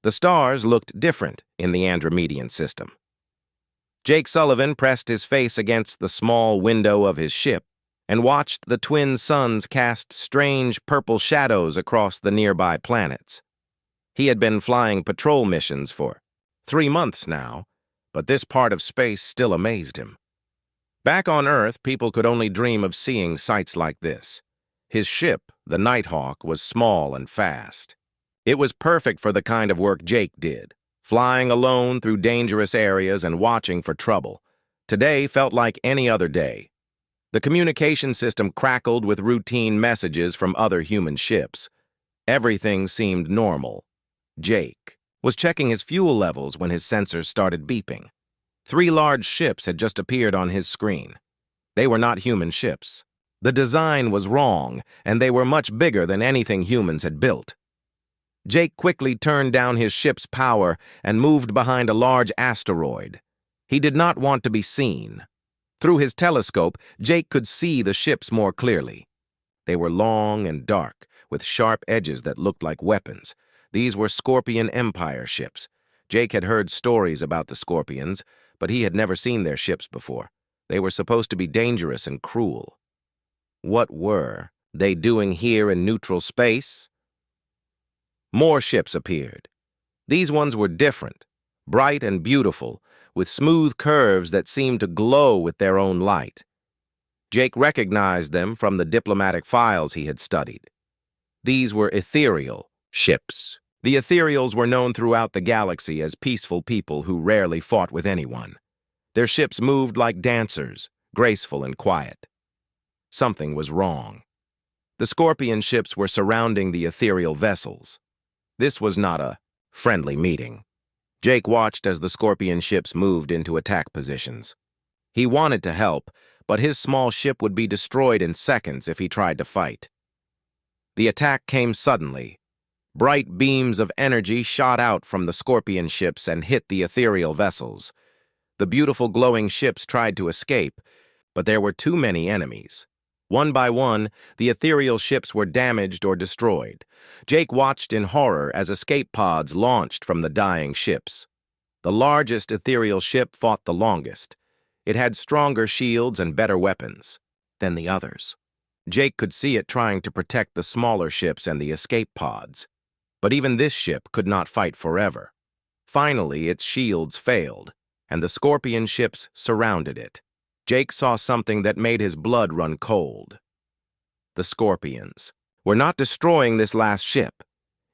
The stars looked different in the Andromedan system. Jake Sullivan pressed his face against the small window of his ship and watched the twin suns cast strange purple shadows across the nearby planets. He had been flying patrol missions for 3 months now, but this part of space still amazed him. Back on Earth, people could only dream of seeing sights like this. His ship, the Nighthawk, was small and fast. It was perfect for the kind of work Jake did, flying alone through dangerous areas and watching for trouble. Today felt like any other day. The communication system crackled with routine messages from other human ships. Everything seemed normal. Jake was checking his fuel levels when his sensors started beeping. 3 large ships had just appeared on his screen. They were not human ships. The design was wrong, and they were much bigger than anything humans had built. Jake quickly turned down his ship's power and moved behind a large asteroid. He did not want to be seen. Through his telescope, Jake could see the ships more clearly. They were long and dark, with sharp edges that looked like weapons. These were Scorpion Empire ships. Jake had heard stories about the Scorpions, but he had never seen their ships before. They were supposed to be dangerous and cruel. What were they doing here in neutral space? More ships appeared. These ones were different, bright and beautiful, with smooth curves that seemed to glow with their own light. Jake recognized them from the diplomatic files he had studied. These were ethereal ships. The ethereals were known throughout the galaxy as peaceful people who rarely fought with anyone. Their ships moved like dancers, graceful and quiet. Something was wrong. The Scorpion ships were surrounding the ethereal vessels. This was not a friendly meeting. Jake watched as the Scorpion ships moved into attack positions. He wanted to help, but his small ship would be destroyed in seconds if he tried to fight. The attack came suddenly. Bright beams of energy shot out from the Scorpion ships and hit the ethereal vessels. The beautiful glowing ships tried to escape, but there were too many enemies. One by one, the ethereal ships were damaged or destroyed. Jake watched in horror as escape pods launched from the dying ships. The largest ethereal ship fought the longest. It had stronger shields and better weapons than the others. Jake could see it trying to protect the smaller ships and the escape pods. But even this ship could not fight forever. Finally, its shields failed, and the Scorpion ships surrounded it. Jake saw something that made his blood run cold. The Scorpions were not destroying this last ship.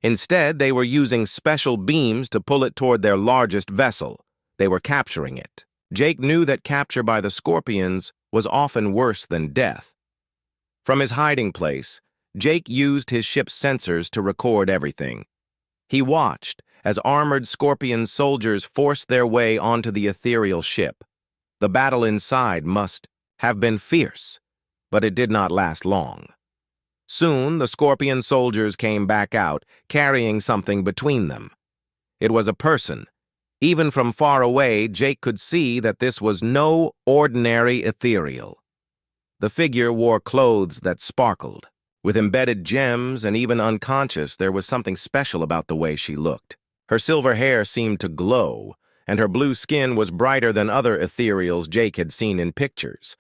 Instead, they were using special beams to pull it toward their largest vessel. They were capturing it. Jake knew that capture by the Scorpions was often worse than death. From his hiding place, Jake used his ship's sensors to record everything. He watched as armored Scorpion soldiers forced their way onto the ethereal ship. The battle inside must have been fierce, but it did not last long. Soon, the Scorpion soldiers came back out, carrying something between them. It was a person. Even from far away, Jake could see that this was no ordinary ethereal. The figure wore clothes that sparkled. With embedded gems and even unconscious, there was something special about the way she looked. Her silver hair seemed to glow, and her blue skin was brighter than other ethereals Jake had seen in pictures.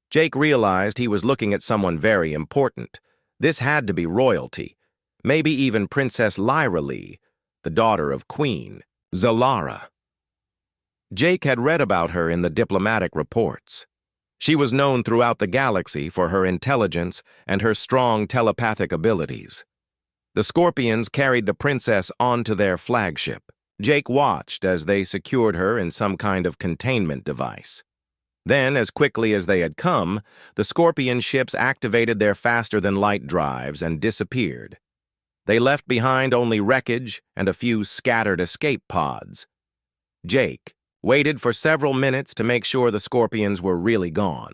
Jake realized he was looking at someone very important. This had to be royalty, maybe even Princess Lyra Lee, the daughter of Queen Zalara. Jake had read about her in the diplomatic reports. She was known throughout the galaxy for her intelligence and her strong telepathic abilities. The Scorpions carried the princess onto their flagship. Jake watched as they secured her in some kind of containment device. Then, as quickly as they had come, the Scorpion ships activated their faster-than-light drives and disappeared. They left behind only wreckage and a few scattered escape pods. Jake waited for several minutes to make sure the Scorpions were really gone.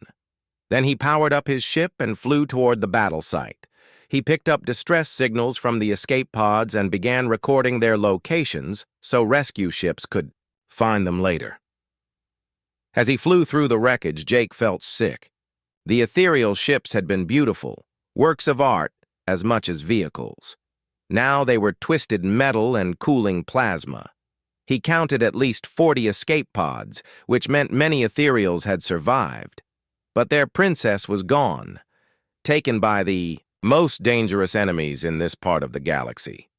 Then he powered up his ship and flew toward the battle site. He picked up distress signals from the escape pods and began recording their locations so rescue ships could find them later. As he flew through the wreckage, Jake felt sick. The ethereal ships had been beautiful, works of art as much as vehicles. Now they were twisted metal and cooling plasma. He counted at least 40 escape pods, which meant many ethereals had survived. But their princess was gone, taken by the most dangerous enemies in this part of the galaxy.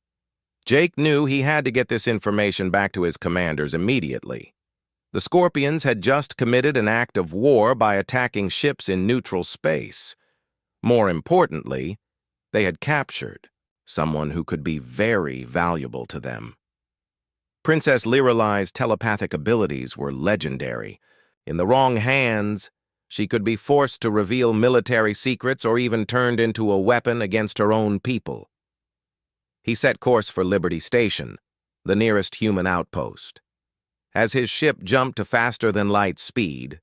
Jake knew he had to get this information back to his commanders immediately. The Scorpions had just committed an act of war by attacking ships in neutral space. More importantly, they had captured someone who could be very valuable to them. Princess Liralei's telepathic abilities were legendary. In the wrong hands, she could be forced to reveal military secrets or even turned into a weapon against her own people. He set course for Liberty Station, the nearest human outpost. As his ship jumped to faster-than-light speed,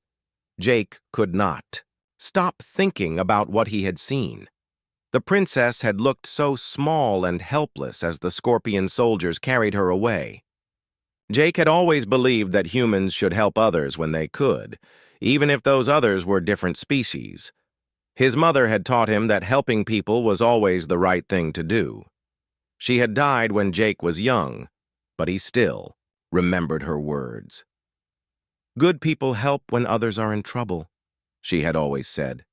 Jake could not stop thinking about what he had seen. The princess had looked so small and helpless as the Scorpion soldiers carried her away. Jake had always believed that humans should help others when they could, even if those others were different species. His mother had taught him that helping people was always the right thing to do. She had died when Jake was young, but he still remembered her words. "Good people help when others are in trouble," she had always said.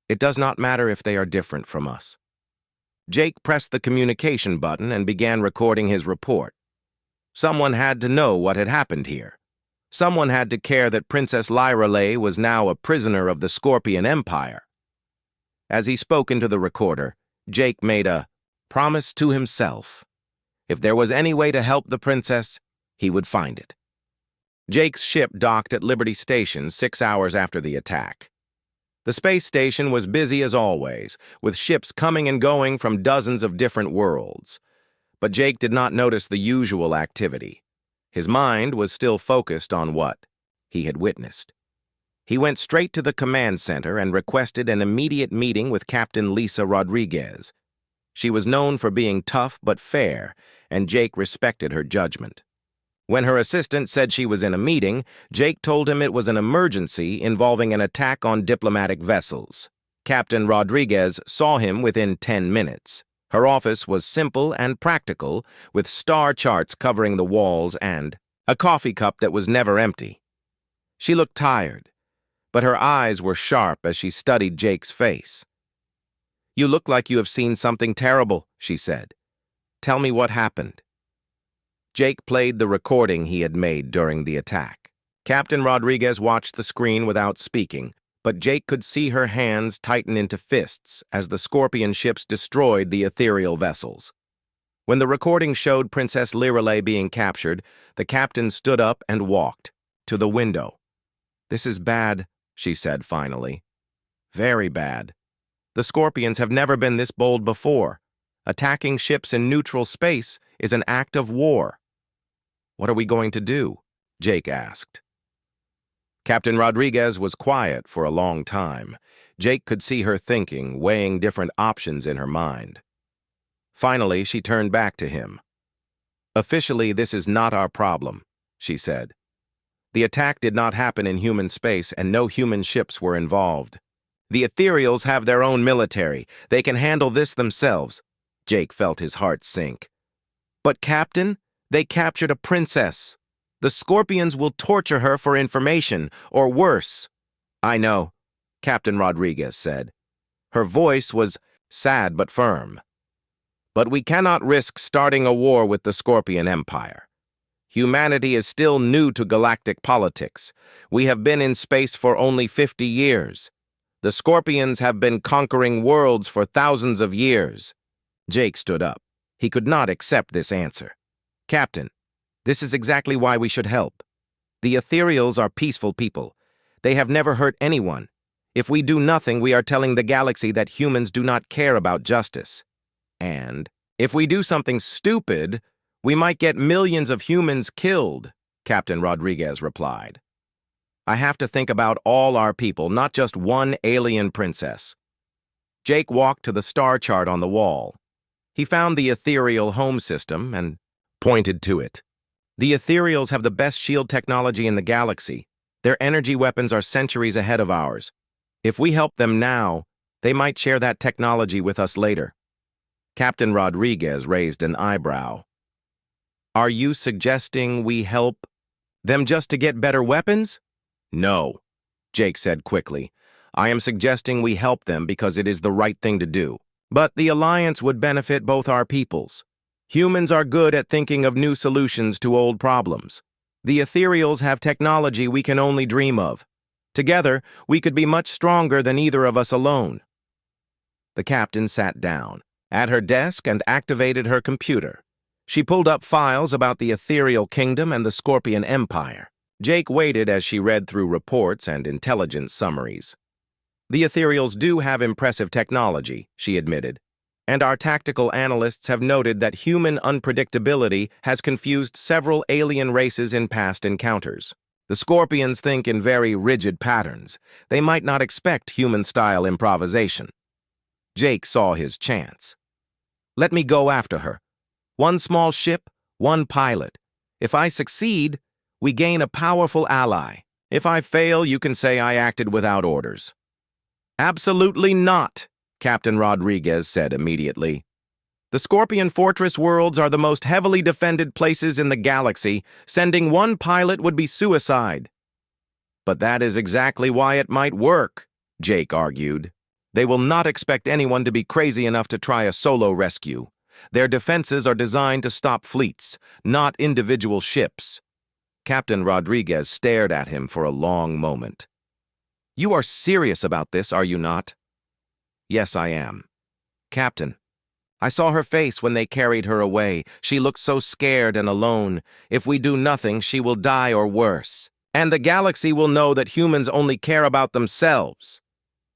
"It does not matter if they are different from us." Jake pressed the communication button and began recording his report. Someone had to know what had happened here. Someone had to care that Princess Liralee was now a prisoner of the Scorpion Empire. As he spoke into the recorder, Jake made a promise to himself. If there was any way to help the princess, he would find it. Jake's ship docked at Liberty Station 6 hours after the attack. The space station was busy as always, with ships coming and going from dozens of different worlds. But Jake did not notice the usual activity. His mind was still focused on what he had witnessed. He went straight to the command center and requested an immediate meeting with Captain Lisa Rodriguez. She was known for being tough but fair, and Jake respected her judgment. When her assistant said she was in a meeting, Jake told him it was an emergency involving an attack on diplomatic vessels. Captain Rodriguez saw him within 10 minutes. Her office was simple and practical, with star charts covering the walls and a coffee cup that was never empty. She looked tired, but her eyes were sharp as she studied Jake's face. "You look like you have seen something terrible," she said. "Tell me what happened." Jake played the recording he had made during the attack. Captain Rodriguez watched the screen without speaking, but Jake could see her hands tighten into fists as the Scorpion ships destroyed the ethereal vessels. When the recording showed Princess Liralee being captured, the captain stood up and walked to the window. "This is bad," she said finally. "Very bad. The Scorpions have never been this bold before. Attacking ships in neutral space is an act of war." "What are we going to do?" Jake asked. Captain Rodriguez was quiet for a long time. Jake could see her thinking, weighing different options in her mind. Finally, she turned back to him. "Officially, this is not our problem," she said. "The attack did not happen in human space, and no human ships were involved. The ethereals have their own military. They can handle this themselves." Jake felt his heart sink. "But, Captain, they captured a princess. The Scorpions will torture her for information, or worse." "I know," Captain Rodriguez said. Her voice was sad but firm. "But we cannot risk starting a war with the Scorpion Empire. Humanity is still new to galactic politics. We have been in space for only 50 years. The Scorpions have been conquering worlds for thousands of years." Jake stood up. He could not accept this answer. "Captain, this is exactly why we should help. The ethereals are peaceful people. They have never hurt anyone. If we do nothing, we are telling the galaxy that humans do not care about justice. And if we do something stupid, we might get millions of humans killed," Captain Rodriguez replied. "I have to think about all our people, not just one alien princess." Jake walked to the star chart on the wall. He found the ethereal home system and pointed to it. "The ethereals have the best shield technology in the galaxy. Their energy weapons are centuries ahead of ours. If we help them now, they might share that technology with us later." Captain Rodriguez raised an eyebrow. Are you suggesting we help them just to get better weapons? No, Jake said quickly. I am suggesting we help them because it is the right thing to do. But the alliance would benefit both our peoples. Humans are good at thinking of new solutions to old problems. The ethereals have technology we can only dream of. Together, we could be much stronger than either of us alone. The captain sat down at her desk and activated her computer. She pulled up files about the ethereal kingdom and the Scorpion Empire. Jake waited as she read through reports and intelligence summaries. The ethereals do have impressive technology, she admitted, and our tactical analysts have noted that human unpredictability has confused several alien races in past encounters. The Scorpions think in very rigid patterns. They might not expect human-style improvisation. Jake saw his chance. Let me go after her. One small ship, one pilot. If I succeed, we gain a powerful ally. If I fail, you can say I acted without orders. Absolutely not, Captain Rodriguez said immediately. The Scorpion Fortress worlds are the most heavily defended places in the galaxy. Sending one pilot would be suicide. But that is exactly why it might work, Jake argued. They will not expect anyone to be crazy enough to try a solo rescue. Their defenses are designed to stop fleets, not individual ships. Captain Rodriguez stared at him for a long moment. You are serious about this, are you not? Yes, I am. Captain, I saw her face when they carried her away. She looked so scared and alone. If we do nothing, she will die or worse. And the galaxy will know that humans only care about themselves.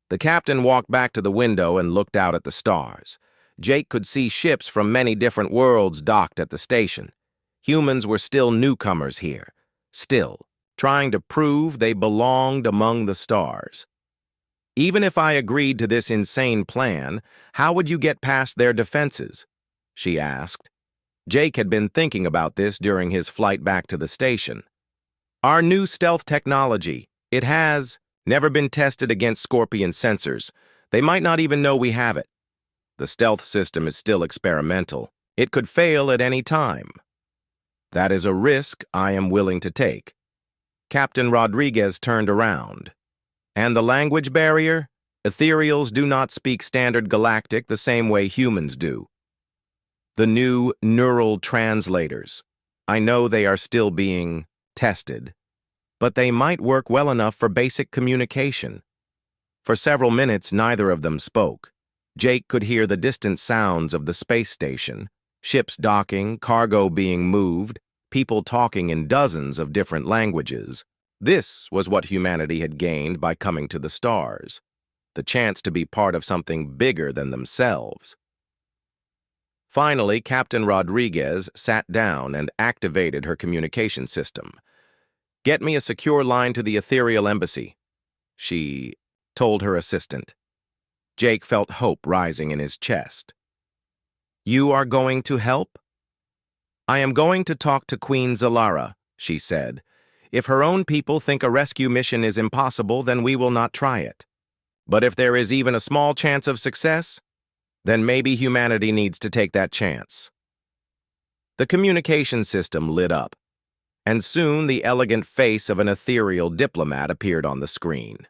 The captain walked back to the window and looked out at the stars. Jake could see ships from many different worlds docked at the station. Humans were still newcomers here, still trying to prove they belonged among the stars. Even if I agreed to this insane plan, how would you get past their defenses? She asked. Jake had been thinking about this during his flight back to the station. Our new stealth technology, it has never been tested against Scorpion sensors. They might not even know we have it. The stealth system is still experimental. It could fail at any time. That is a risk I am willing to take. Captain Rodriguez turned around. And the language barrier? Ethereals do not speak standard galactic the same way humans do. The new neural translators. I know they are still being tested, but they might work well enough for basic communication. For several minutes, neither of them spoke. Jake could hear the distant sounds of the space station, ships docking, cargo being moved, people talking in dozens of different languages. This was what humanity had gained by coming to the stars, the chance to be part of something bigger than themselves. Finally, Captain Rodriguez sat down and activated her communication system. Get me a secure line to the ethereal embassy, she told her assistant. Jake felt hope rising in his chest. You are going to help? I am going to talk to Queen Zalara, she said. If her own people think a rescue mission is impossible, then we will not try it. But if there is even a small chance of success, then maybe humanity needs to take that chance. The communication system lit up, and soon the elegant face of an ethereal diplomat appeared on the screen.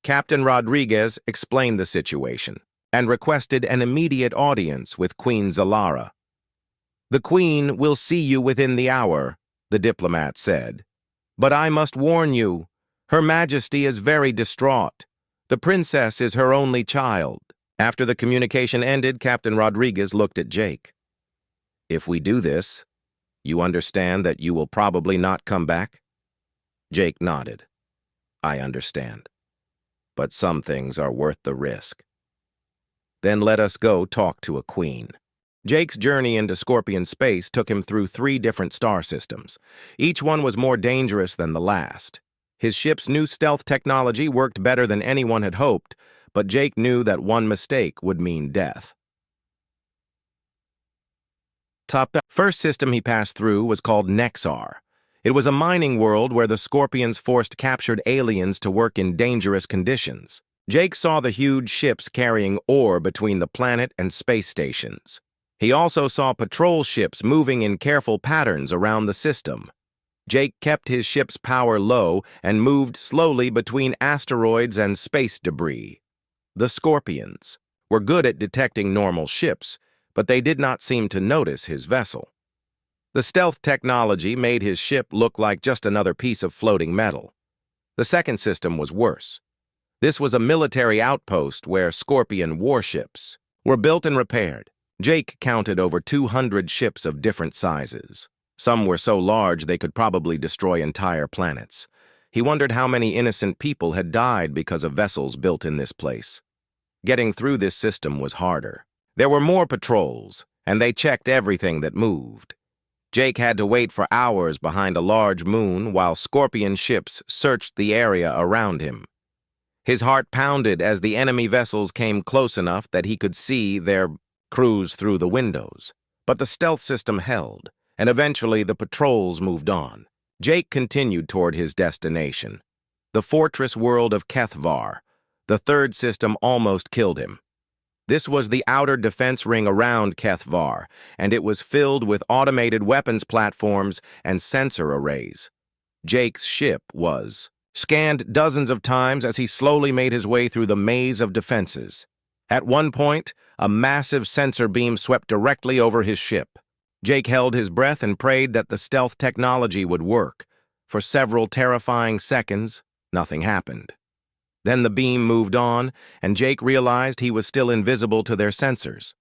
Captain Rodriguez explained the situation and requested an immediate audience with Queen Zalara. The Queen will see you within the hour, the diplomat said. But I must warn you, Her Majesty is very distraught. The princess is her only child. After the communication ended, Captain Rodriguez looked at Jake. If we do this, you understand that you will probably not come back? Jake nodded. I understand. But some things are worth the risk. Then let us go talk to a queen. Jake's journey into Scorpion space took him through 3 different star systems. Each one was more dangerous than the last. His ship's new stealth technology worked better than anyone had hoped, but Jake knew that one mistake would mean death. First system he passed through was called Nexar. It was a mining world where the Scorpions forced captured aliens to work in dangerous conditions. Jake saw the huge ships carrying ore between the planet and space stations. He also saw patrol ships moving in careful patterns around the system. Jake kept his ship's power low and moved slowly between asteroids and space debris. The Scorpions were good at detecting normal ships, but they did not seem to notice his vessel. The stealth technology made his ship look like just another piece of floating metal. The second system was worse. This was a military outpost where Scorpion warships were built and repaired. Jake counted over 200 ships of different sizes. Some were so large they could probably destroy entire planets. He wondered how many innocent people had died because of vessels built in this place. Getting through this system was harder. There were more patrols, and they checked everything that moved. Jake had to wait for hours behind a large moon while Scorpion ships searched the area around him. His heart pounded as the enemy vessels came close enough that he could see their crews through the windows. But the stealth system held, and eventually the patrols moved on. Jake continued toward his destination, the fortress world of HFY. The third system almost killed him. This was the outer defense ring around HFY, and it was filled with automated weapons platforms and sensor arrays. Jake's ship was scanned dozens of times as he slowly made his way through the maze of defenses. At one point, a massive sensor beam swept directly over his ship. Jake held his breath and prayed that the stealth technology would work. For several terrifying seconds, nothing happened. Then the beam moved on, and Jake realized he was still invisible to their sensors.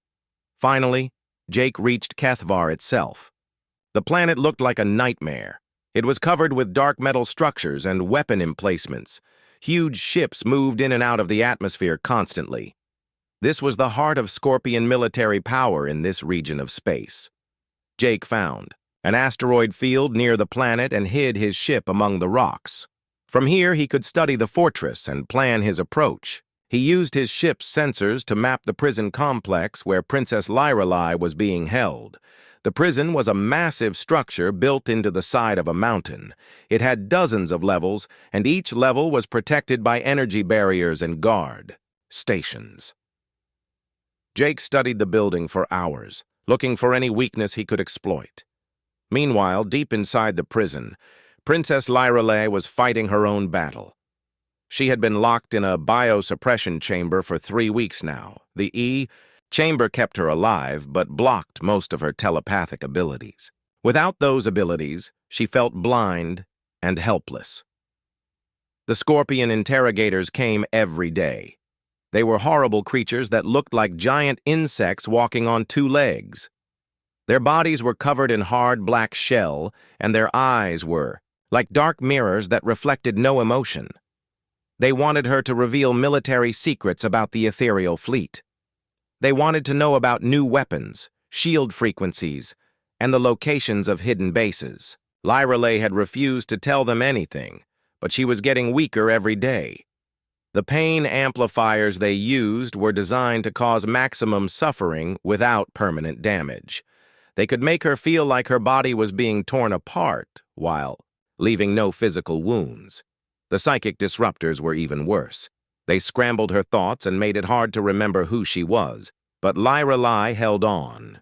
Finally, Jake reached HFY itself. The planet looked like a nightmare. It was covered with dark metal structures and weapon emplacements. Huge ships moved in and out of the atmosphere constantly. This was the heart of Scorpion military power in this region of space. Jake found an asteroid field near the planet and hid his ship among the rocks. From here, he could study the fortress and plan his approach. He used his ship's sensors to map the prison complex where Princess Lyrelei was being held. The prison was a massive structure built into the side of a mountain. It had dozens of levels, and each level was protected by energy barriers and guard stations. Jake studied the building for hours, looking for any weakness he could exploit. Meanwhile, deep inside the prison, Princess Lyrelei was fighting her own battle. She had been locked in a biosuppression chamber for 3 weeks now. The chamber kept her alive, but blocked most of her telepathic abilities. Without those abilities, she felt blind and helpless. The Scorpion interrogators came every day. They were horrible creatures that looked like giant insects walking on 2 legs. Their bodies were covered in hard black shell, and their eyes were like dark mirrors that reflected no emotion. They wanted her to reveal military secrets about the ethereal fleet. They wanted to know about new weapons, shield frequencies, and the locations of hidden bases. Lyrelei had refused to tell them anything, but she was getting weaker every day. The pain amplifiers they used were designed to cause maximum suffering without permanent damage. They could make her feel like her body was being torn apart, while leaving no physical wounds. The psychic disruptors were even worse. They scrambled her thoughts and made it hard to remember who she was, but Lyrelei held on.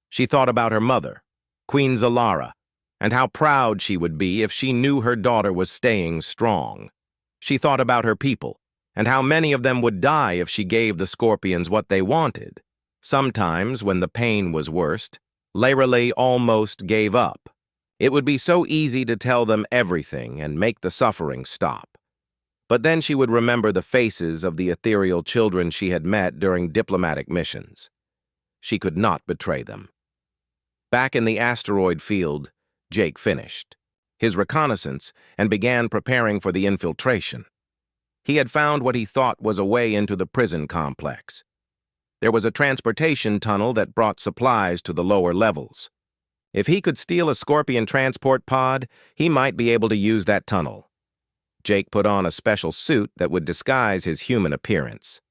She thought about her mother, Queen Zalara, and how proud she would be if she knew her daughter was staying strong. She thought about her people, and how many of them would die if she gave the Scorpions what they wanted. Sometimes, when the pain was worst, Lyrelei almost gave up. It would be so easy to tell them everything and make the suffering stop. But then she would remember the faces of the ethereal children she had met during diplomatic missions. She could not betray them. Back in the asteroid field, Jake finished his reconnaissance and began preparing for the infiltration. He had found what he thought was a way into the prison complex. There was a transportation tunnel that brought supplies to the lower levels. If he could steal a Scorpion transport pod, he might be able to use that tunnel. Jake put on a special suit that would disguise his human appearance.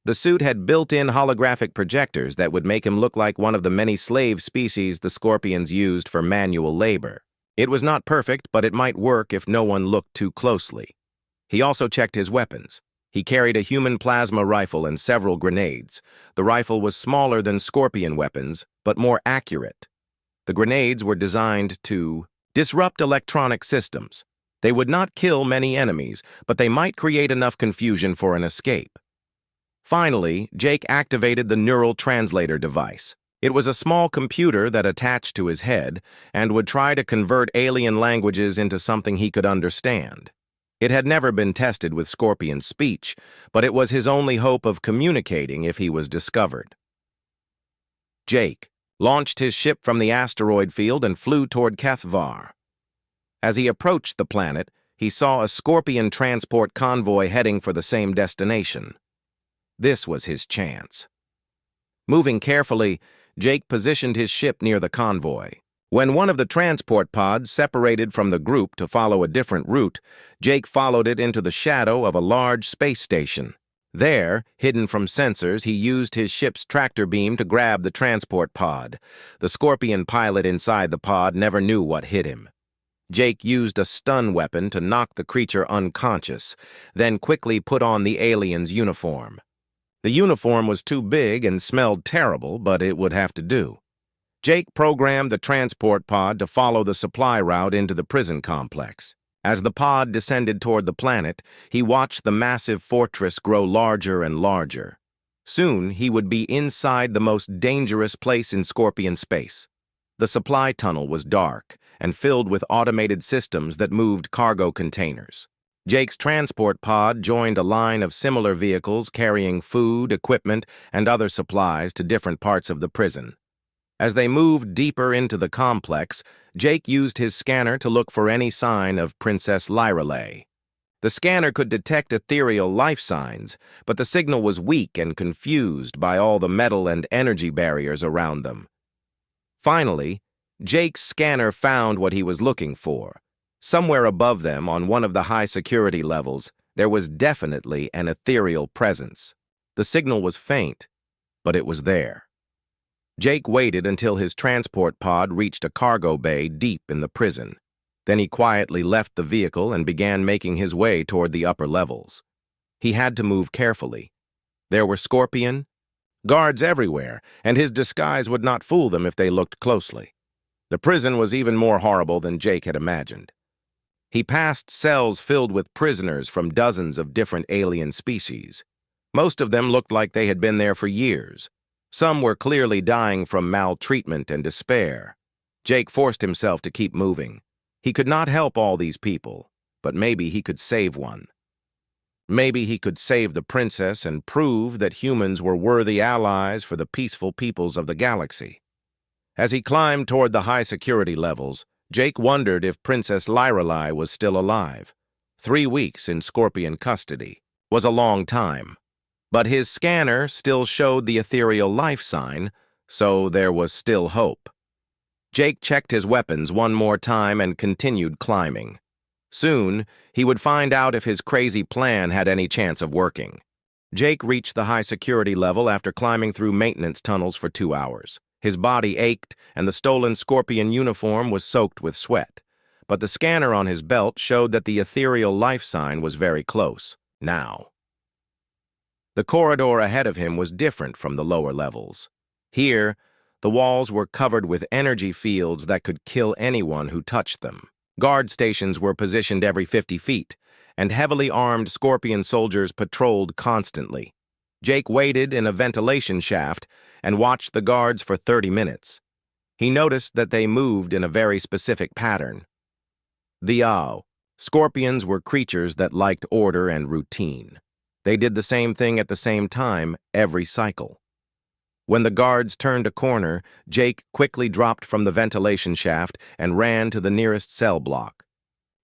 The suit had built-in holographic projectors that would make him look like one of the many slave species the Scorpions used for manual labor. It was not perfect, but it might work if no one looked too closely. He also checked his weapons. He carried a human plasma rifle and several grenades. The rifle was smaller than Scorpion weapons, but more accurate. The grenades were designed to disrupt electronic systems. They would not kill many enemies, but they might create enough confusion for an escape. Finally, Jake activated the neural translator device. It was a small computer that attached to his head and would try to convert alien languages into something he could understand. It had never been tested with Scorpion's speech, but it was his only hope of communicating if he was discovered. Jake launched his ship from the asteroid field and flew toward HFY. As he approached the planet, he saw a Scorpion transport convoy heading for the same destination. This was his chance. Moving carefully, Jake positioned his ship near the convoy. When one of the transport pods separated from the group to follow a different route, Jake followed it into the shadow of a large space station. There, hidden from sensors, he used his ship's tractor beam to grab the transport pod. The Scorpion pilot inside the pod never knew what hit him. Jake used a stun weapon to knock the creature unconscious, then quickly put on the alien's uniform. The uniform was too big and smelled terrible, but it would have to do. Jake programmed the transport pod to follow the supply route into the prison complex. As the pod descended toward the planet, he watched the massive fortress grow larger and larger. Soon, he would be inside the most dangerous place in Scorpion space. The supply tunnel was dark and filled with automated systems that moved cargo containers. Jake's transport pod joined a line of similar vehicles carrying food, equipment, and other supplies to different parts of the prison. As they moved deeper into the complex, Jake used his scanner to look for any sign of Princess Lyrelay. The scanner could detect ethereal life signs, but the signal was weak and confused by all the metal and energy barriers around them. Finally, Jake's scanner found what he was looking for. Somewhere above them, on one of the high-security levels, there was definitely an ethereal presence. The signal was faint, but it was there. Jake waited until his transport pod reached a cargo bay deep in the prison. Then he quietly left the vehicle and began making his way toward the upper levels. He had to move carefully. There were Scorpion guards everywhere, and his disguise would not fool them if they looked closely. The prison was even more horrible than Jake had imagined. He passed cells filled with prisoners from dozens of different alien species. Most of them looked like they had been there for years. Some were clearly dying from maltreatment and despair. Jake forced himself to keep moving. He could not help all these people, but maybe he could save one. Maybe he could save the princess and prove that humans were worthy allies for the peaceful peoples of the galaxy. As he climbed toward the high-security levels, Jake wondered if Princess Lyrelay was still alive. 3 weeks in Scorpion custody was a long time. But his scanner still showed the ethereal life sign, so there was still hope. Jake checked his weapons one more time and continued climbing. Soon, he would find out if his crazy plan had any chance of working. Jake reached the high-security level after climbing through maintenance tunnels for 2 hours. His body ached, and the stolen Scorpion uniform was soaked with sweat. But the scanner on his belt showed that the ethereal life sign was very close. Now. The corridor ahead of him was different from the lower levels. Here, the walls were covered with energy fields that could kill anyone who touched them. Guard stations were positioned every 50 feet, and heavily armed Scorpion soldiers patrolled constantly. Jake waited in a ventilation shaft and watched the guards for 30 minutes. He noticed that they moved in a very specific pattern. Scorpions were creatures that liked order and routine. They did the same thing at the same time every cycle. When the guards turned a corner, Jake quickly dropped from the ventilation shaft and ran to the nearest cell block.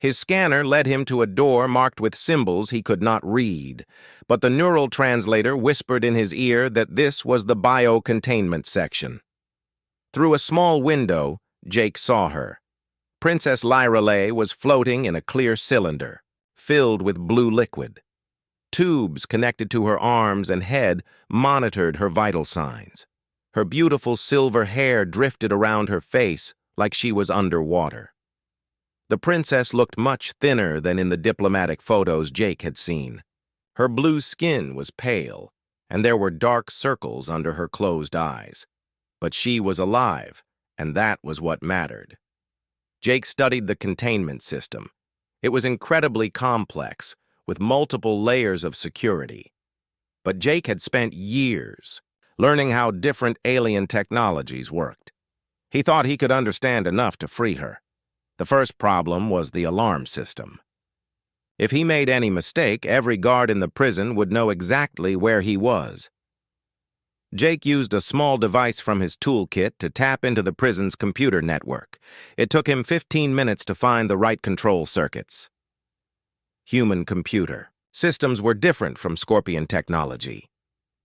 His scanner led him to a door marked with symbols he could not read, but the neural translator whispered in his ear that this was the bio-containment section. Through a small window, Jake saw her. Princess Lyrelay was floating in a clear cylinder, filled with blue liquid. Tubes connected to her arms and head monitored her vital signs. Her beautiful silver hair drifted around her face like she was underwater. The princess looked much thinner than in the diplomatic photos Jake had seen. Her blue skin was pale, and there were dark circles under her closed eyes. But she was alive, and that was what mattered. Jake studied the containment system. It was incredibly complex, with multiple layers of security. But Jake had spent years learning how different alien technologies worked. He thought he could understand enough to free her. The first problem was the alarm system. If he made any mistake, every guard in the prison would know exactly where he was. Jake used a small device from his toolkit to tap into the prison's computer network. It took him 15 minutes to find the right control circuits. Human computer. Systems were different from Scorpion technology.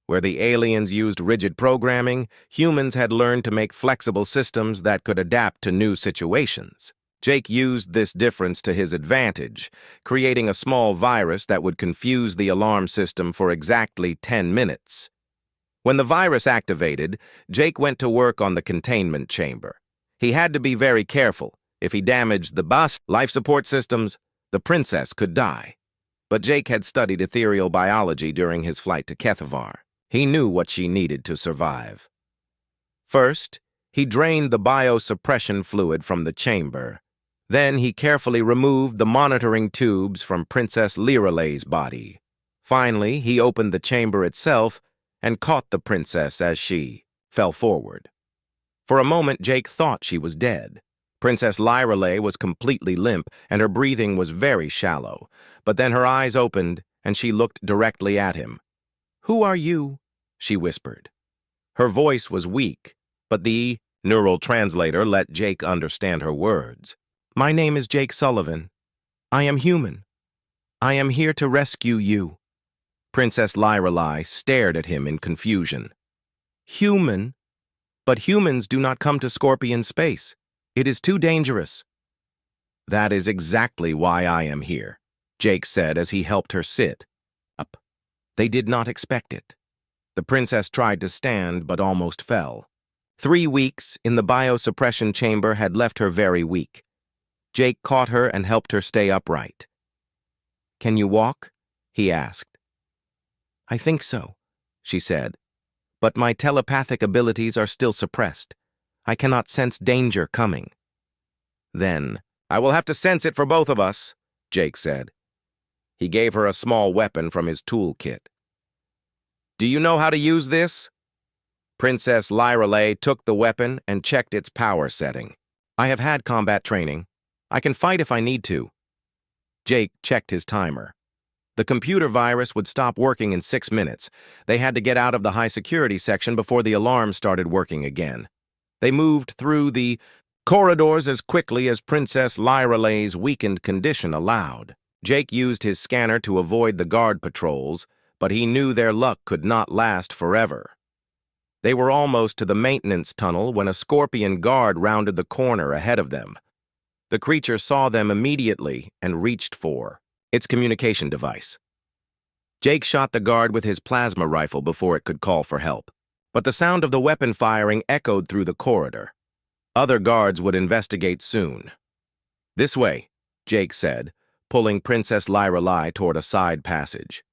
Where the aliens used rigid programming, humans had learned to make flexible systems that could adapt to new situations. Jake used this difference to his advantage, creating a small virus that would confuse the alarm system for exactly 10 minutes. When the virus activated, Jake went to work on the containment chamber. He had to be very careful. If he damaged the bus, life support systems, the princess could die. But Jake had studied ethereal biology during his flight to Kethavar. He knew what she needed to survive. First, he drained the biosuppression fluid from the chamber. Then he carefully removed the monitoring tubes from Princess Lyralei's body. Finally, he opened the chamber itself and caught the princess as she fell forward. For a moment, Jake thought she was dead. Princess Lyralei was completely limp, and her breathing was very shallow. But then her eyes opened, and she looked directly at him. "Who are you?" she whispered. Her voice was weak, but the neural translator let Jake understand her words. "My name is Jake Sullivan. I am human. I am here to rescue you." Princess Lyralei stared at him in confusion. "Human? But humans do not come to Scorpion space. It is too dangerous." "That is exactly why I am here," Jake said as he helped her sit up. They did not expect it. The princess tried to stand but almost fell. 3 weeks in the biosuppression chamber had left her very weak. Jake caught her and helped her stay upright. "Can you walk?" he asked. "I think so," she said. "But my telepathic abilities are still suppressed. I cannot sense danger coming." "Then, I will have to sense it for both of us," Jake said. He gave her a small weapon from his toolkit. "Do you know how to use this?" Princess Lyralei took the weapon and checked its power setting. "I have had combat training. I can fight if I need to." Jake checked his timer. The computer virus would stop working in 6 minutes. They had to get out of the high-security section before the alarm started working again. They moved through the corridors as quickly as Princess Lyralei's weakened condition allowed. Jake used his scanner to avoid the guard patrols, but he knew their luck could not last forever. They were almost to the maintenance tunnel when a Scorpion guard rounded the corner ahead of them. The creature saw them immediately and reached for its communication device. Jake shot the guard with his plasma rifle before it could call for help, but the sound of the weapon firing echoed through the corridor. Other guards would investigate soon. "This way," Jake said, pulling Princess Lyralei toward a side passage.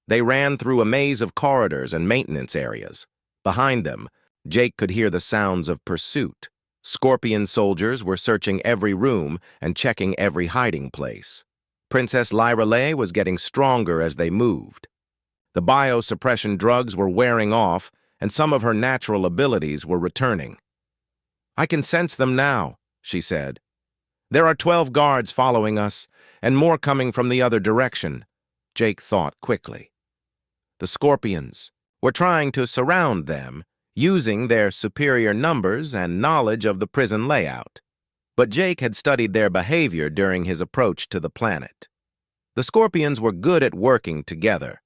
They ran through a maze of corridors and maintenance areas. Behind them, Jake could hear the sounds of pursuit. Scorpion soldiers were searching every room and checking every hiding place. Princess Lyralei was getting stronger as they moved. The biosuppression drugs were wearing off, and some of her natural abilities were returning. "I can sense them now," she said. "There are 12 guards following us, and more coming from the other direction," Jake thought quickly. The Scorpions were trying to surround them, using their superior numbers and knowledge of the prison layout. But Jake had studied their behavior during his approach to the planet. The Scorpions were good at working together,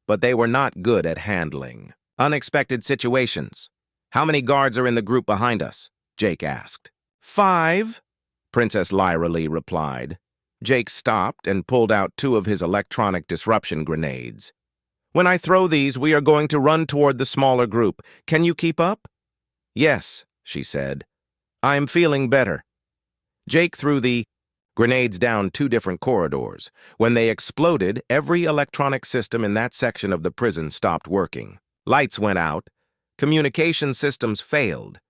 but they were not good at handling unexpected situations. "How many guards are in the group behind us?" Jake asked. 5, Princess Lyralei replied. Jake stopped and pulled out 2 of his electronic disruption grenades. "When I throw these, we are going to run toward the smaller group. Can you keep up?" "Yes," she said. "I am feeling better." Jake threw the grenades down 2 different corridors. When they exploded, every electronic system in that section of the prison stopped working. Lights went out, communication systems failed,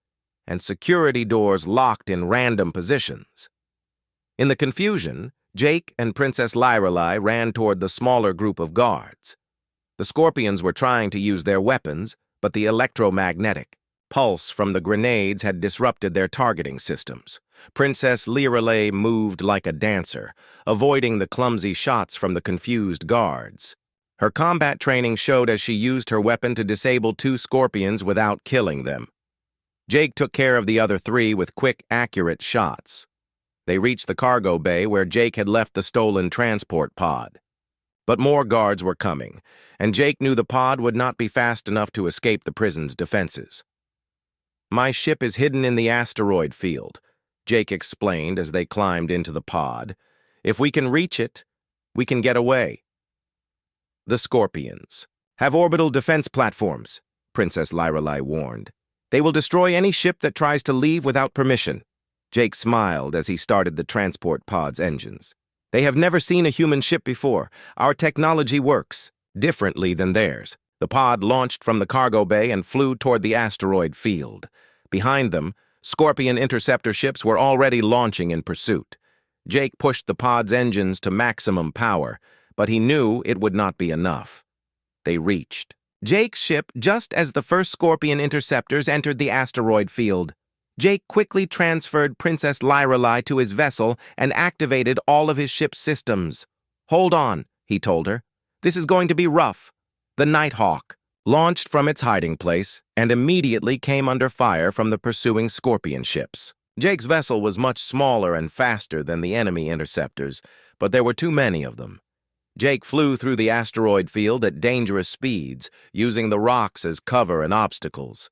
and security doors locked in random positions. In the confusion, Jake and Princess Lyrelei ran toward the smaller group of guards. The Scorpions were trying to use their weapons, but the electromagnetic pulse from the grenades had disrupted their targeting systems. Princess Lyrelei moved like a dancer, avoiding the clumsy shots from the confused guards. Her combat training showed as she used her weapon to disable 2 Scorpions without killing them. Jake took care of the other 3 with quick, accurate shots. They reached the cargo bay where Jake had left the stolen transport pod. But more guards were coming, and Jake knew the pod would not be fast enough to escape the prison's defenses. "My ship is hidden in the asteroid field," Jake explained as they climbed into the pod. "If we can reach it, we can get away." "The Scorpions have orbital defense platforms," Princess Lyrelei warned. "They will destroy any ship that tries to leave without permission." Jake smiled as he started the transport pod's engines. "They have never seen a human ship before. Our technology works differently than theirs." The pod launched from the cargo bay and flew toward the asteroid field. Behind them, Scorpion interceptor ships were already launching in pursuit. Jake pushed the pod's engines to maximum power, but he knew it would not be enough. They reached Jake's ship just as the first Scorpion interceptors entered the asteroid field. Jake quickly transferred Princess Lyrelei to his vessel and activated all of his ship's systems. "Hold on," he told her. "This is going to be rough." The Nighthawk launched from its hiding place and immediately came under fire from the pursuing Scorpion ships. Jake's vessel was much smaller and faster than the enemy interceptors, but there were too many of them. Jake flew through the asteroid field at dangerous speeds, using the rocks as cover and obstacles.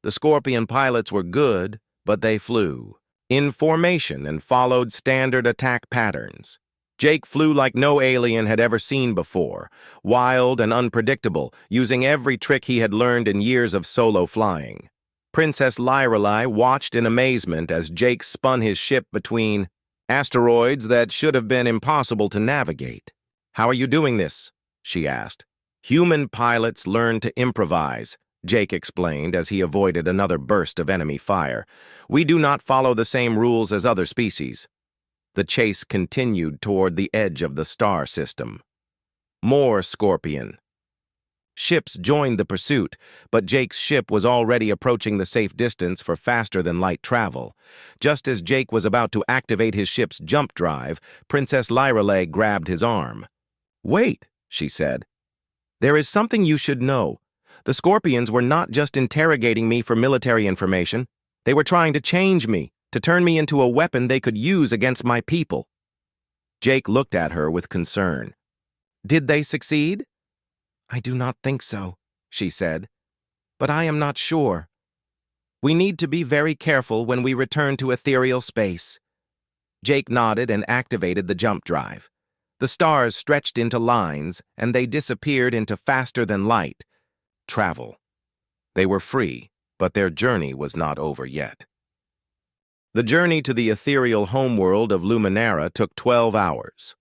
The Scorpion pilots were good, but they flew in formation and followed standard attack patterns. Jake flew like no alien had ever seen before, wild and unpredictable, using every trick he had learned in years of solo flying. Princess Lyrelei watched in amazement as Jake spun his ship between asteroids that should have been impossible to navigate. "How are you doing this?" she asked. "Human pilots learn to improvise," Jake explained as he avoided another burst of enemy fire. "We do not follow the same rules as other species." The chase continued toward the edge of the star system. More Scorpion ships joined the pursuit, but Jake's ship was already approaching the safe distance for faster-than-light travel. Just as Jake was about to activate his ship's jump drive, Princess Lyrelei grabbed his arm. "Wait," she said. "There is something you should know. The Scorpions were not just interrogating me for military information. They were trying to change me, to turn me into a weapon they could use against my people." Jake looked at her with concern. "Did they succeed?" "I do not think so," she said. "But I am not sure. We need to be very careful when we return to ethereal space." Jake nodded and activated the jump drive. The stars stretched into lines, and they disappeared into faster-than-light travel. They were free, but their journey was not over yet. The journey to the ethereal homeworld of Luminara took 12 hours.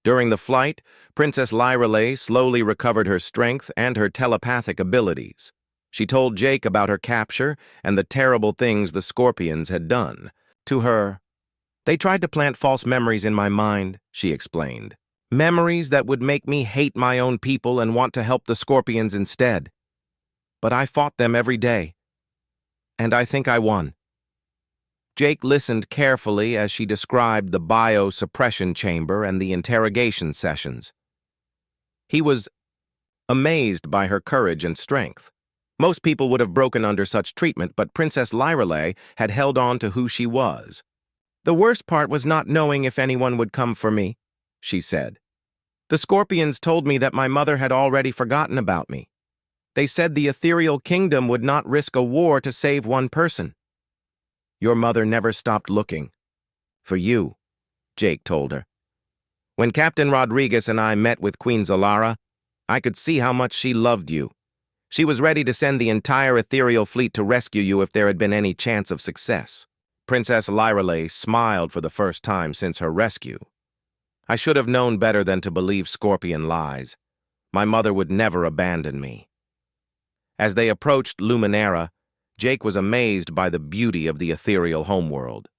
During the flight, Princess Lyrelei slowly recovered her strength and her telepathic abilities. She told Jake about her capture and the terrible things the Scorpions had done. To her, "They tried to plant false memories in my mind," she explained. "Memories that would make me hate my own people and want to help the Scorpions instead. But I fought them every day, and I think I won." Jake listened carefully as she described the bio-suppression chamber and the interrogation sessions. He was amazed by her courage and strength. Most people would have broken under such treatment, but Princess Lyrelei had held on to who she was. "The worst part was not knowing if anyone would come for me," she said. "The Scorpions told me that my mother had already forgotten about me. They said the ethereal kingdom would not risk a war to save one person." "Your mother never stopped looking for you," Jake told her. "When Captain Rodriguez and I met with Queen Zalara, I could see how much she loved you. She was ready to send the entire ethereal fleet to rescue you if there had been any chance of success." Princess Lyrelay smiled for the first time since her rescue. I should have known better than to believe scorpion lies. My mother would never abandon me. As they approached Luminera, Jake was amazed by the beauty of the ethereal homeworld.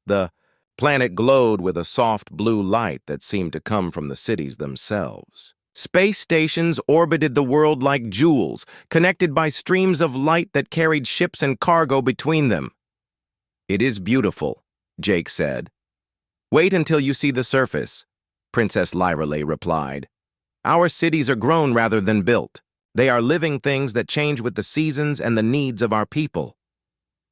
The planet glowed with a soft blue light that seemed to come from the cities themselves. Space stations orbited the world like jewels, connected by streams of light that carried ships and cargo between them. "It is beautiful," Jake said. "Wait until you see the surface," Princess Lyrelay replied. "Our cities are grown rather than built. They are living things that change with the seasons and the needs of our people."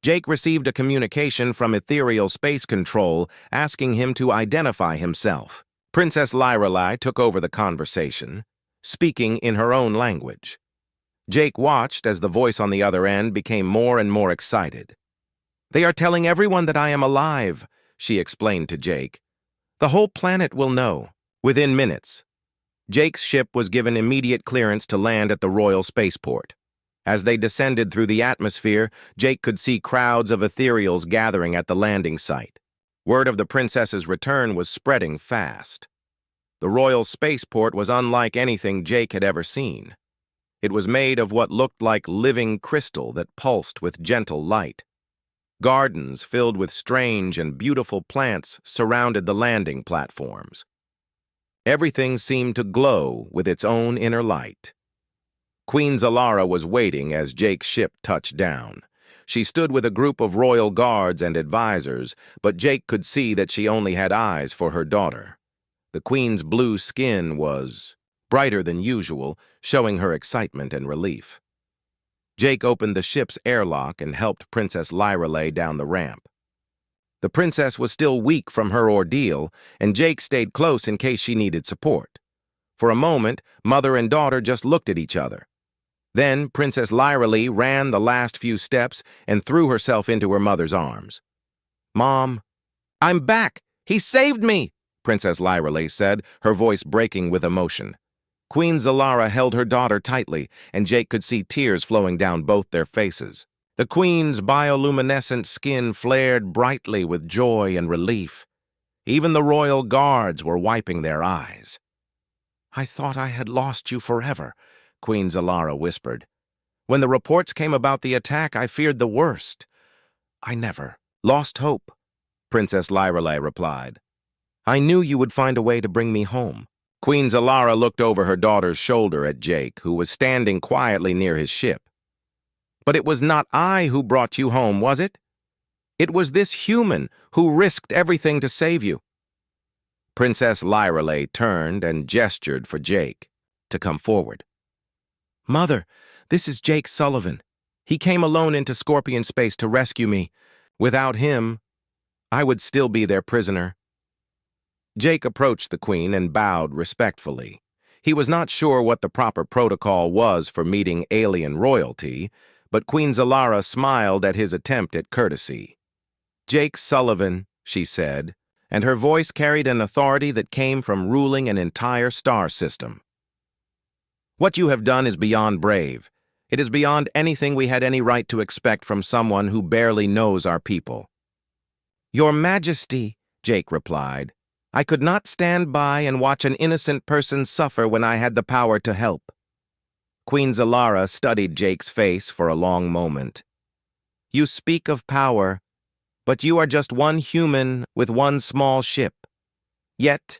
Jake received a communication from Ethereal Space Control asking him to identify himself. Princess Lyrelay took over the conversation, speaking in her own language. Jake watched as the voice on the other end became more and more excited. "They are telling everyone that I am alive," she explained to Jake. "The whole planet will know." Within minutes, Jake's ship was given immediate clearance to land at the Royal Spaceport. As they descended through the atmosphere, Jake could see crowds of ethereals gathering at the landing site. Word of the princess's return was spreading fast. The Royal Spaceport was unlike anything Jake had ever seen. It was made of what looked like living crystal that pulsed with gentle light. Gardens filled with strange and beautiful plants surrounded the landing platforms. Everything seemed to glow with its own inner light. Queen Zalara was waiting as Jake's ship touched down. She stood with a group of royal guards and advisors, but Jake could see that she only had eyes for her daughter. The queen's blue skin was brighter than usual, showing her excitement and relief. Jake opened the ship's airlock and helped Princess Lyrelay down the ramp. The princess was still weak from her ordeal, and Jake stayed close in case she needed support. For a moment, mother and daughter just looked at each other. Then Princess Lyrelay ran the last few steps and threw herself into her mother's arms. "Mom, I'm back! He saved me!" Princess Lyrelay said, her voice breaking with emotion. Queen Zalara held her daughter tightly, and Jake could see tears flowing down both their faces. The queen's bioluminescent skin flared brightly with joy and relief. Even the royal guards were wiping their eyes. "I thought I had lost you forever," Queen Zalara whispered. "When the reports came about the attack, I feared the worst." "I never lost hope," Princess Lyrelay replied. "I knew you would find a way to bring me home." Queen Zalara looked over her daughter's shoulder at Jake, who was standing quietly near his ship. "But it was not I who brought you home, was it? It was this human who risked everything to save you." Princess Lyrelay turned and gestured for Jake to come forward. "Mother, this is Jake Sullivan. He came alone into Scorpion space to rescue me. Without him, I would still be their prisoner." Jake approached the queen and bowed respectfully. He was not sure what the proper protocol was for meeting alien royalty, but Queen Zalara smiled at his attempt at courtesy. "Jake Sullivan," she said, and her voice carried an authority that came from ruling an entire star system. "What you have done is beyond brave. It is beyond anything we had any right to expect from someone who barely knows our people." "Your Majesty," Jake replied, "I could not stand by and watch an innocent person suffer when I had the power to help." Queen Zalara studied Jake's face for a long moment. "You speak of power, but you are just one human with one small ship. Yet,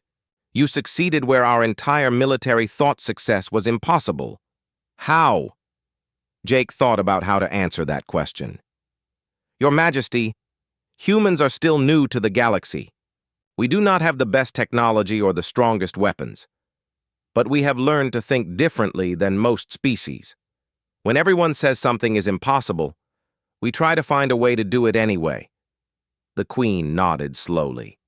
you succeeded where our entire military thought success was impossible. How?" Jake thought about how to answer that question. "Your Majesty, humans are still new to the galaxy. We do not have the best technology or the strongest weapons. But we have learned to think differently than most species. When everyone says something is impossible, we try to find a way to do it anyway." The queen nodded slowly.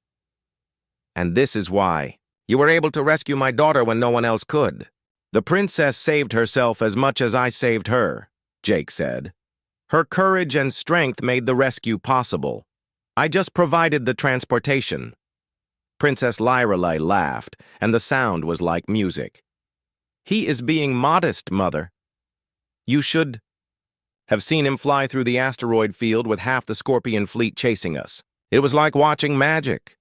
"And this is why you were able to rescue my daughter when no one else could." "The princess saved herself as much as I saved her," Jake said. "Her courage and strength made the rescue possible. I just provided the transportation." Princess Lyrelay laughed, and the sound was like music. "He is being modest, Mother. You should Have seen him fly through the asteroid field with half the Scorpion fleet chasing us. It was like watching magic.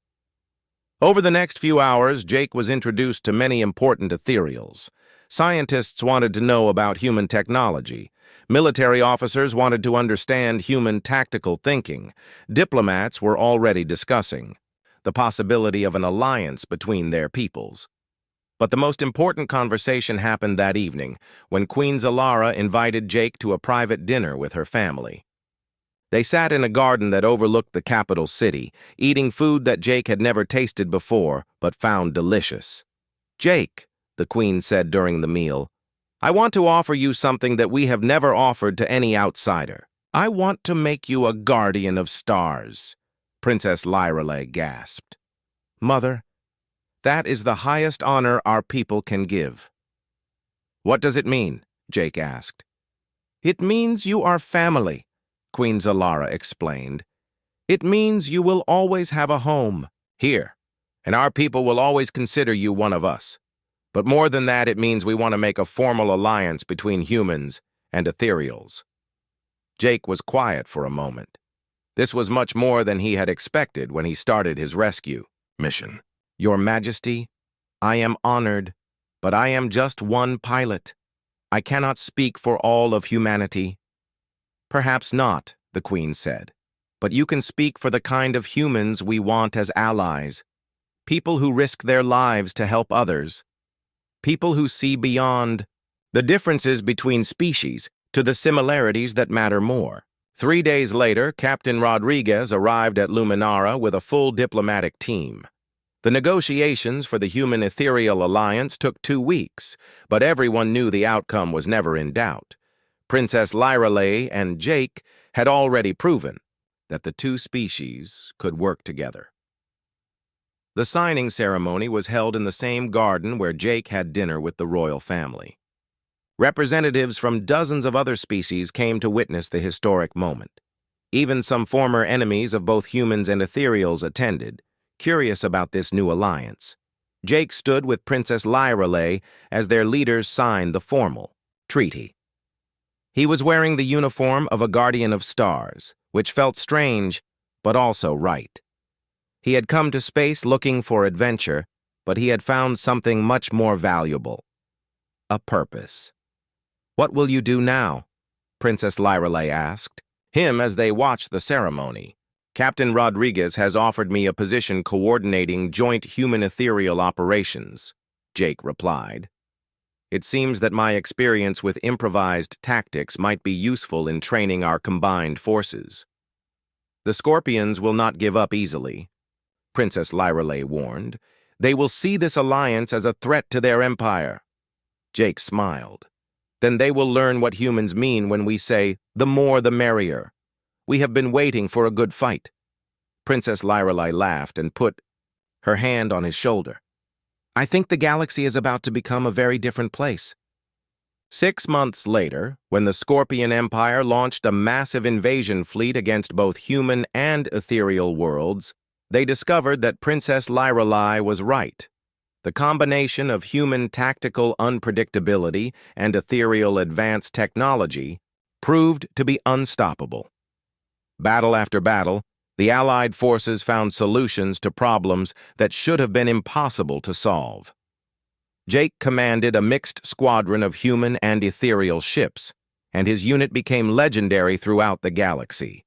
Over the next few hours, Jake was introduced to many important ethereals. Scientists wanted to know about human technology. Military officers wanted to understand human tactical thinking. Diplomats were already discussing the possibility of an alliance between their peoples. But the most important conversation happened that evening, when Queen Zalara invited Jake to a private dinner with her family. They sat in a garden that overlooked the capital city, eating food that Jake had never tasted before, but found delicious. "Jake," the Queen said during the meal, "I want to offer you something that we have never offered to any outsider. I want to make you a guardian of stars." Princess Lyreley gasped. "Mother, that is the highest honor our people can give." "What does it mean?" Jake asked. "It means you are family," Queen Zalara explained. "It means you will always have a home here, and our people will always consider you one of us. But more than that, it means we want to make a formal alliance between humans and ethereals." Jake was quiet for a moment. This was much more than he had expected when he started his rescue mission. "Your Majesty, I am honored, but I am just one pilot. I cannot speak for all of humanity." "Perhaps not," the Queen said, "but you can speak for the kind of humans we want as allies. People who risk their lives to help others. People who see beyond the differences between species to the similarities that matter more." 3 days later, Captain Rodriguez arrived at Luminara with a full diplomatic team. The negotiations for the Human Ethereal Alliance took 2 weeks, but everyone knew the outcome was never in doubt. Princess Lyreley and Jake had already proven that the two species could work together. The signing ceremony was held in the same garden where Jake had dinner with the royal family. Representatives from dozens of other species came to witness the historic moment. Even some former enemies of both humans and ethereals attended, curious about this new alliance. Jake stood with Princess Lyreley as their leaders signed the formal treaty. He was wearing the uniform of a guardian of stars, which felt strange, but also right. He had come to space looking for adventure, but he had found something much more valuable: a purpose. "What will you do now?" Princess Lyreley asked him as they watched the ceremony. "Captain Rodriguez has offered me a position coordinating joint human-ethereal operations," Jake replied. "It seems that my experience with improvised tactics might be useful in training our combined forces." "The Scorpions will not give up easily," Princess Lyreley warned. "They will see this alliance as a threat to their empire." Jake smiled. "Then they will learn what humans mean when we say, 'the more the merrier.' We have been waiting for a good fight." Princess Lyreley laughed and put her hand on his shoulder. "I think the galaxy is about to become a very different place." 6 months later, when the Scorpion Empire launched a massive invasion fleet against both human and ethereal worlds, they discovered that Princess Lyreley was right. The combination of human tactical unpredictability and ethereal advanced technology proved to be unstoppable. Battle after battle, the Allied forces found solutions to problems that should have been impossible to solve. Jake commanded a mixed squadron of human and ethereal ships, and his unit became legendary throughout the galaxy.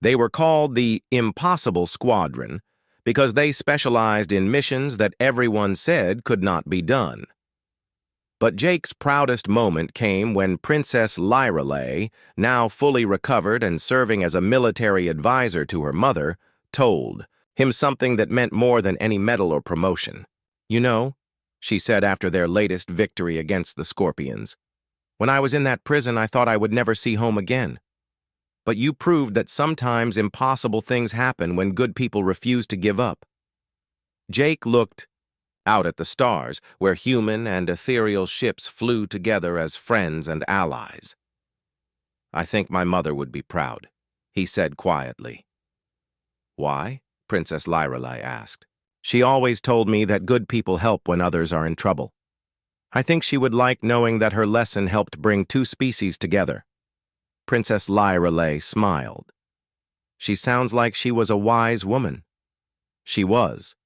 They were called the Impossible Squadron because they specialized in missions that everyone said could not be done. But Jake's proudest moment came when Princess Lyreley, now fully recovered and serving as a military advisor to her mother, told him something that meant more than any medal or promotion. "You know," she said after their latest victory against the Scorpions, "when I was in that prison, I thought I would never see home again. But you proved that sometimes impossible things happen when good people refuse to give up." Jake looked out at the stars, where human and ethereal ships flew together as friends and allies. "I think my mother would be proud," he said quietly. "Why?" Princess Lyreley asked. "She always told me that good people help when others are in trouble. I think she would like knowing that her lesson helped bring two species together." Princess Lyrelay smiled. She sounds like she was a wise woman. She was,